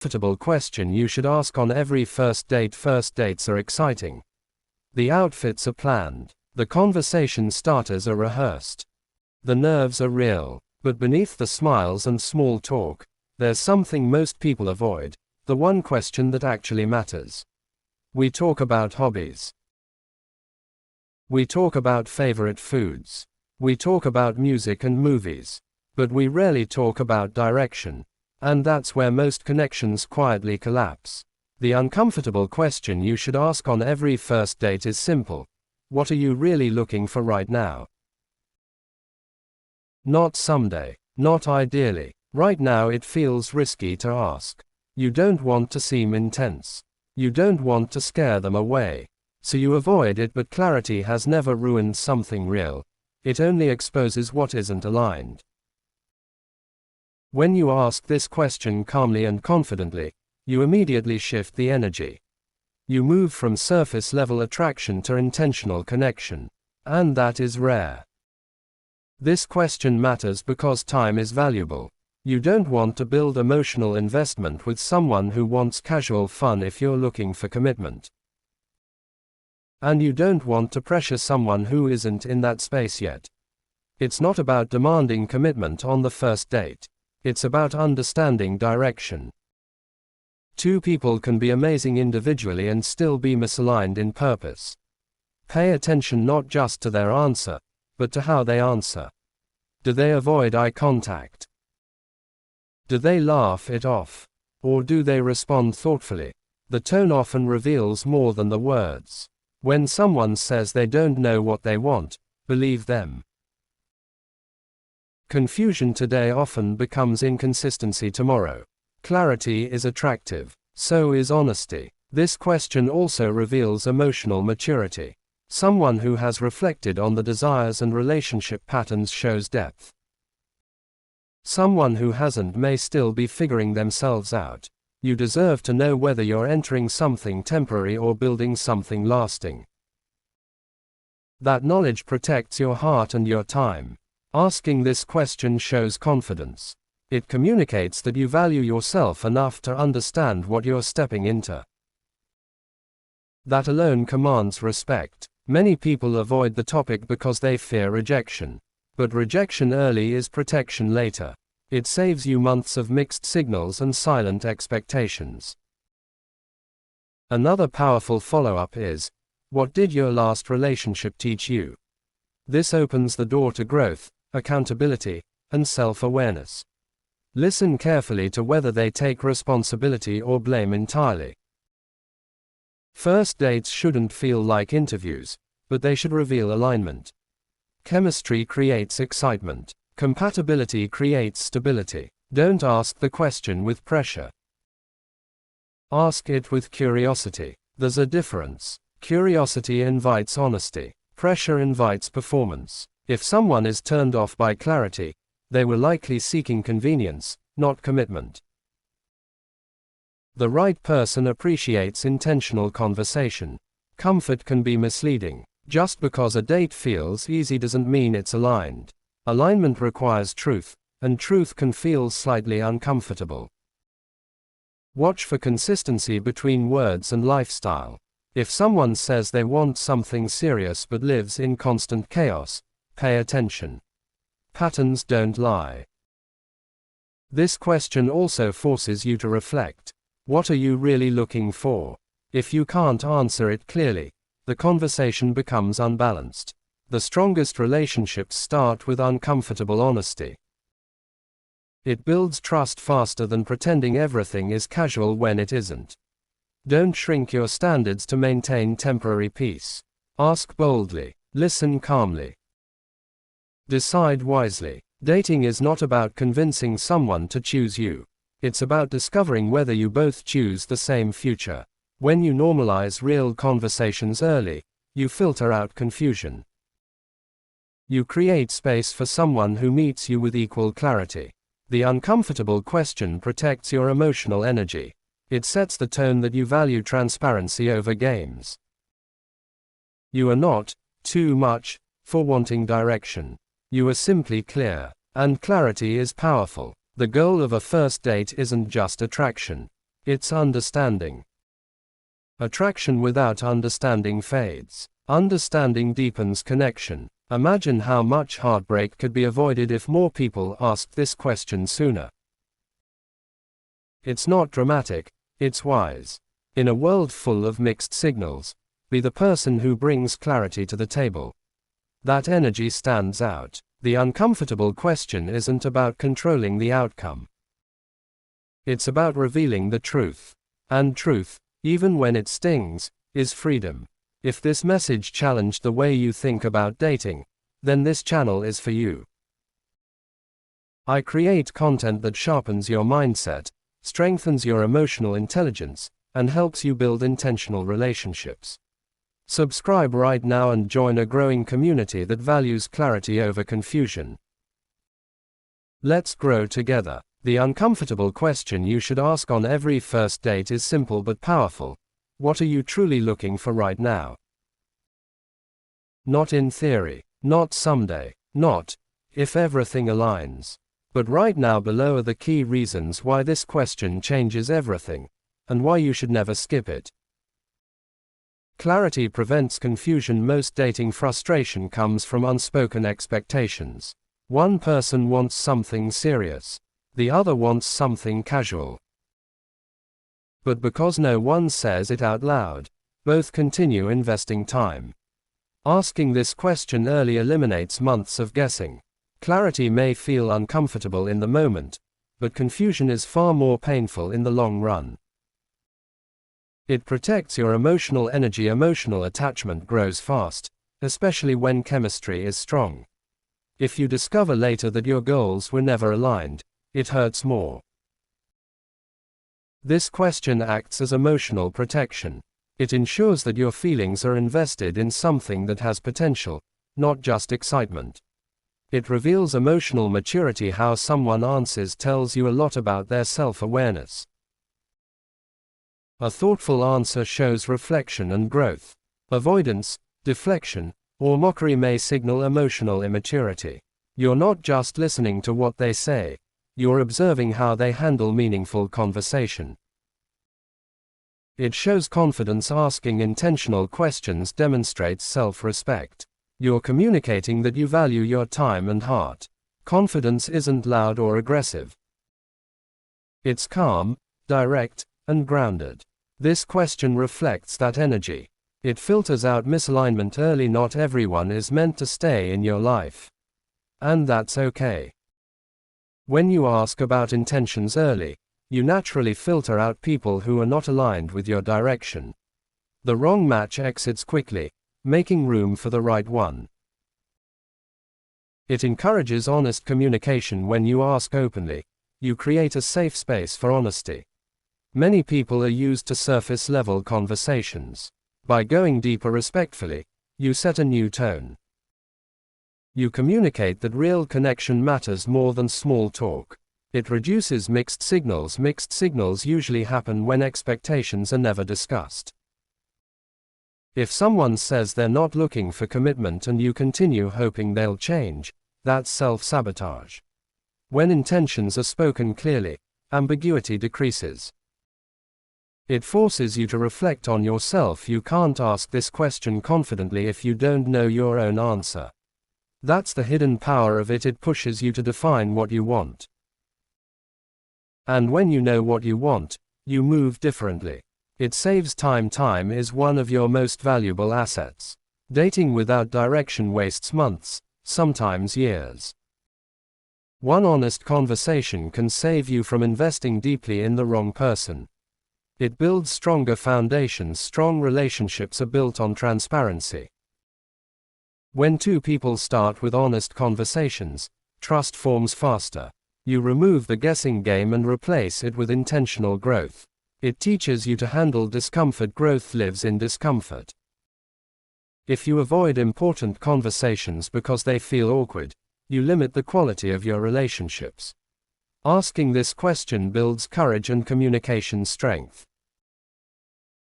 uncomfortable question you should ask on every first date. First dates are exciting. The outfits are planned. The conversation starters are rehearsed. The nerves are real. But beneath the smiles and small talk, there's something most people avoid, the one question that actually matters. We talk about hobbies. We talk about favorite foods. We talk about music and movies. But we rarely talk about direction. And that's where most connections quietly collapse. The uncomfortable question you should ask on every first date is simple. What are you really looking for right now? Not someday. Not ideally. Right now it feels risky to ask. You don't want to seem intense. You don't want to scare them away. So you avoid it, but clarity has never ruined something real. It only exposes what isn't aligned. When you ask this question calmly and confidently, you immediately shift the energy. You move from surface-level attraction to intentional connection. And that is rare. This question matters because time is valuable. You don't want to build emotional investment with someone who wants casual fun if you're looking for commitment. And you don't want to pressure someone who isn't in that space yet. It's not about demanding commitment on the first date. It's about understanding direction. Two people can be amazing individually and still be misaligned in purpose. Pay attention not just to their answer, but to how they answer. Do they avoid eye contact? Do they laugh it off? Or do they respond thoughtfully? The tone often reveals more than the words. When someone says they don't know what they want, believe them. Confusion today often becomes inconsistency tomorrow. Clarity is attractive. So is honesty. This question also reveals emotional maturity. Someone who has reflected on the desires and relationship patterns shows depth. Someone who hasn't may still be figuring themselves out. You deserve to know whether you're entering something temporary or building something lasting. That knowledge protects your heart and your time. Asking this question shows confidence. It communicates that you value yourself enough to understand what you're stepping into. That alone commands respect. Many people avoid the topic because they fear rejection. But rejection early is protection later. It saves you months of mixed signals and silent expectations. Another powerful follow-up is, what did your last relationship teach you? This opens the door to growth, accountability, and self-awareness. Listen carefully to whether they take responsibility or blame entirely. First dates shouldn't feel like interviews, but they should reveal alignment. Chemistry creates excitement. Compatibility creates stability. Don't ask the question with pressure. Ask it with curiosity. There's a difference. Curiosity invites honesty. Pressure invites performance. If someone is turned off by clarity, they were likely seeking convenience, not commitment. The right person appreciates intentional conversation. Comfort can be misleading. Just because a date feels easy doesn't mean it's aligned. Alignment requires truth, and truth can feel slightly uncomfortable. Watch for consistency between words and lifestyle. If someone says they want something serious but lives in constant chaos, pay attention. Patterns don't lie. This question also forces you to reflect. What are you really looking for? If you can't answer it clearly, the conversation becomes unbalanced. The strongest relationships start with uncomfortable honesty. It builds trust faster than pretending everything is casual when it isn't. Don't shrink your standards to maintain temporary peace. Ask boldly. Listen calmly. Decide wisely. Dating is not about convincing someone to choose you. It's about discovering whether you both choose the same future. When you normalize real conversations early, you filter out confusion. You create space for someone who meets you with equal clarity. The uncomfortable question protects your emotional energy. It sets the tone that you value transparency over games. You are not too much for wanting direction. You are simply clear. And clarity is powerful. The goal of a first date isn't just attraction. It's understanding. Attraction without understanding fades. Understanding deepens connection. Imagine how much heartbreak could be avoided if more people asked this question sooner. It's not dramatic, it's wise. In a world full of mixed signals, be the person who brings clarity to the table. That energy stands out. The uncomfortable question isn't about controlling the outcome. It's about revealing the truth. And truth, even when it stings, is freedom. If this message challenged the way you think about dating, then this channel is for you. I create content that sharpens your mindset, strengthens your emotional intelligence, and helps you build intentional relationships. Subscribe right now and join a growing community that values clarity over confusion. Let's grow together. The uncomfortable question you should ask on every first date is simple but powerful. What are you truly looking for right now? Not in theory, not someday, not if everything aligns. But right now. Below are the key reasons why this question changes everything, and why you should never skip it. Clarity prevents confusion. Most dating frustration comes from unspoken expectations. One person wants something serious. The other wants something casual. But because no one says it out loud, both continue investing time. Asking this question early eliminates months of guessing. Clarity may feel uncomfortable in the moment, but confusion is far more painful in the long run. It protects your emotional energy. Emotional attachment grows fast, especially when chemistry is strong. If you discover later that your goals were never aligned, it hurts more. This question acts as emotional protection. It ensures that your feelings are invested in something that has potential, not just excitement. It reveals emotional maturity. How someone answers tells you a lot about their self-awareness. A thoughtful answer shows reflection and growth. Avoidance, deflection, or mockery may signal emotional immaturity. You're not just listening to what they say, you're observing how they handle meaningful conversation. It shows confidence. Asking intentional questions demonstrates self-respect. You're communicating that you value your time and heart. Confidence isn't loud or aggressive. It's calm, direct, and grounded. This question reflects that energy. It filters out misalignment early. Not everyone is meant to stay in your life. And that's okay. When you ask about intentions early, you naturally filter out people who are not aligned with your direction. The wrong match exits quickly, making room for the right one. It encourages honest communication. When you ask openly, you create a safe space for honesty. Many people are used to surface-level conversations. By going deeper respectfully, you set a new tone. You communicate that real connection matters more than small talk. It reduces mixed signals. Mixed signals usually happen when expectations are never discussed. If someone says they're not looking for commitment and you continue hoping they'll change, that's self-sabotage. When intentions are spoken clearly, ambiguity decreases. It forces you to reflect on yourself. You can't ask this question confidently if you don't know your own answer. That's the hidden power of it. It pushes you to define what you want. And when you know what you want, you move differently. It saves time. Time is one of your most valuable assets. Dating without direction wastes months, sometimes years. One honest conversation can save you from investing deeply in the wrong person. It builds stronger foundations. Strong relationships are built on transparency. When two people start with honest conversations, trust forms faster. You remove the guessing game and replace it with intentional growth. It teaches you to handle discomfort. Growth lives in discomfort. If you avoid important conversations because they feel awkward, you limit the quality of your relationships. Asking this question builds courage and communication strength.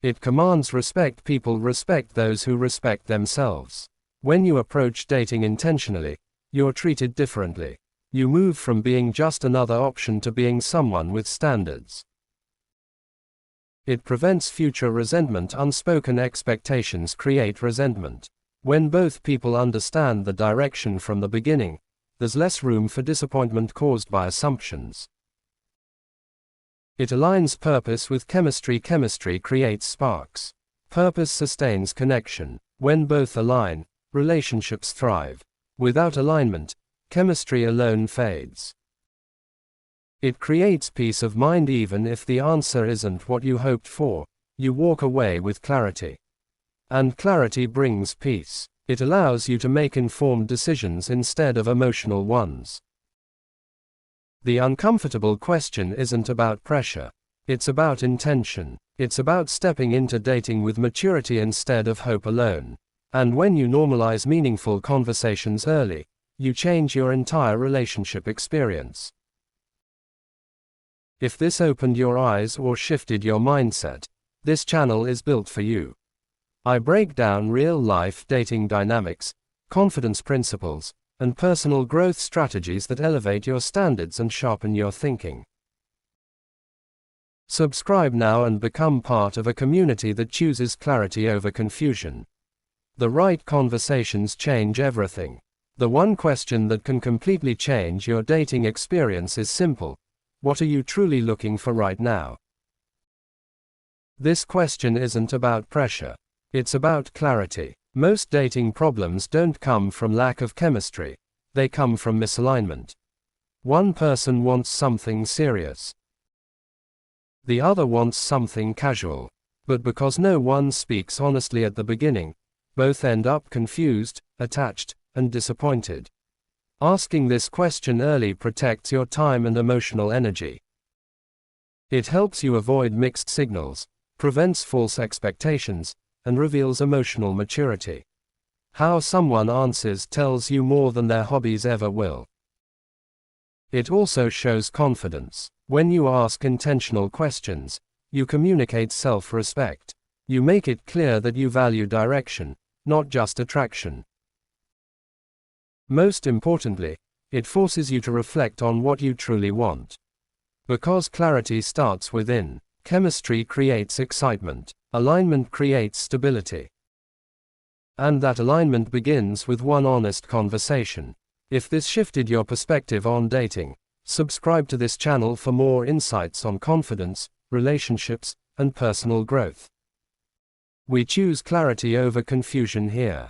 It commands respect. People respect those who respect themselves. When you approach dating intentionally, you're treated differently. You move from being just another option to being someone with standards. It prevents future resentment. Unspoken expectations create resentment. When both people understand the direction from the beginning, there's less room for disappointment caused by assumptions. It aligns purpose with chemistry. Chemistry creates sparks. Purpose sustains connection. When both align, relationships thrive. Without alignment, chemistry alone fades. It creates peace of mind. Even if the answer isn't what you hoped for, you walk away with clarity. And clarity brings peace. It allows you to make informed decisions instead of emotional ones. The uncomfortable question isn't about pressure. It's about intention. It's about stepping into dating with maturity instead of hope alone. And when you normalize meaningful conversations early, you change your entire relationship experience. If this opened your eyes or shifted your mindset, this channel is built for you. I break down real-life dating dynamics, confidence principles, and personal growth strategies that elevate your standards and sharpen your thinking. Subscribe now and become part of a community that chooses clarity over confusion. The right conversations change everything. The one question that can completely change your dating experience is simple: what are you truly looking for right now? This question isn't about pressure. It's about clarity. Most dating problems don't come from lack of chemistry. They come from misalignment. One person wants something serious. The other wants something casual. But because no one speaks honestly at the beginning, both end up confused, attached, and disappointed. Asking this question early protects your time and emotional energy. It helps you avoid mixed signals, prevents false expectations, and reveals emotional maturity. How someone answers tells you more than their hobbies ever will. It also shows confidence. When you ask intentional questions, you communicate self-respect. You make it clear that you value direction, not just attraction. Most importantly, it forces you to reflect on what you truly want. Because clarity starts within, chemistry creates excitement, alignment creates stability. And that alignment begins with one honest conversation. If this shifted your perspective on dating, subscribe to this channel for more insights on confidence, relationships, and personal growth. We choose clarity over confusion here.